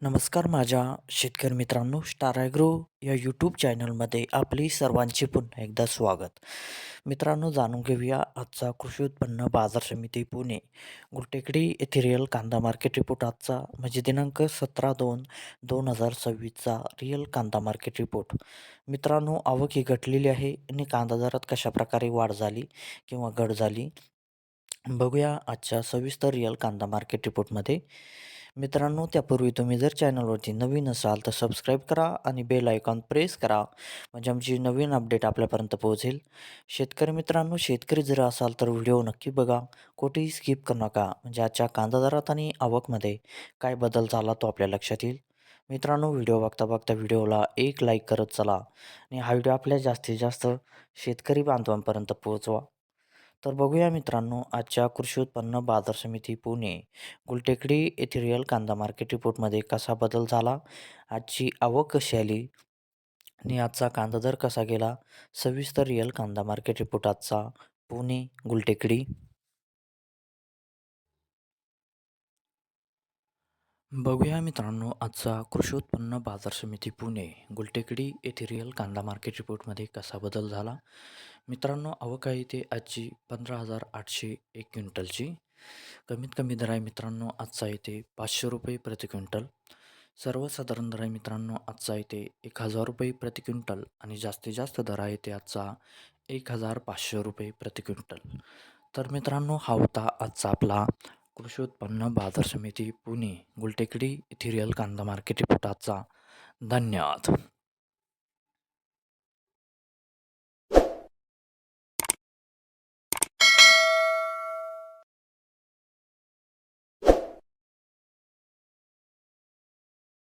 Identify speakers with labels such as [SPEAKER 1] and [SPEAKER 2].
[SPEAKER 1] नमस्कार माझ्या शेतकरी मित्रांनो, स्टार ॲग्रो या यूट्यूब चॅनलमध्ये आपली सर्वांचे पुन्हा एकदा स्वागत. मित्रांनो, जाणून घेऊया आजचा कृषी उत्पन्न बाजार समिती पुणे गुलटेकडी येथे रिअल कांदा मार्केट रिपोर्ट आजचा म्हणजे दिनांक 17/2/2026चा रिअल कांदा मार्केट रिपोर्ट. मित्रांनो, आवक ही घटलेली आहे आणि कांदा दरात कशाप्रकारे वाढ झाली किंवा घट झाली बघूया आजच्या सविस्तर रिअल कांदा मार्केट रिपोर्टमध्ये. मित्रांनो, त्यापूर्वी तुम्ही जर चॅनलवरती नवीन असाल तर सबस्क्राईब करा आणि बेल आयकॉन प्रेस करा म्हणजे आमची नवीन अपडेट आपल्यापर्यंत पोहोचेल. शेतकरी मित्रांनो, शेतकरी जर असाल तर व्हिडिओ नक्की बघा, कुठेही स्किप करू नका म्हणजे आजच्या कांदा दरात आणि आवकमध्ये काय बदल झाला तो आपल्या लक्षात येईल. मित्रांनो, व्हिडिओ बघता बघता व्हिडिओला एक लाईक करत चला आणि हा व्हिडिओ आपल्या जास्तीत जास्त शेतकरी बांधवांपर्यंत पोहोचवा. तर बघूया मित्रांनो, आजच्या कृषी उत्पन्न बाजार समिती पुणे गुलटेकडी येथे रिअल कांदा मार्केट रिपोर्टमध्ये कसा बदल झाला, आजची आवक कशी आली आणि आजचा कांदा दर कसा गेला. सविस्तर रिअल कांदा मार्केट रिपोर्ट आजचा पुणे गुलटेकडी. बघूया मित्रांनो, आजचा कृषी उत्पन्न बाजार समिती पुणे गुलटेकडी येथे रिअल कांदा मार्केट रिपोर्टमध्ये कसा बदल झाला. मित्रांनो, आवक आहे ते आजची 15,801 क्विंटलची. कमीत कमी दर आहे मित्रांनो आजचा येते ₹500 प्रति क्विंटल. सर्वसाधारण दर आहे मित्रांनो आजचा येते ₹1,000 प्रति क्विंटल आणि जास्तीत जास्त दर आहे ते आजचा ₹1,500 प्रति क्विंटल. तर मित्रांनो, हा होता आजचा आपला कृषी उत्पन्न बाजार समिती पुणे गुलटेकडी इथिरियल कांदा मार्केट रिपोर्ट आजचा. धन्यवाद.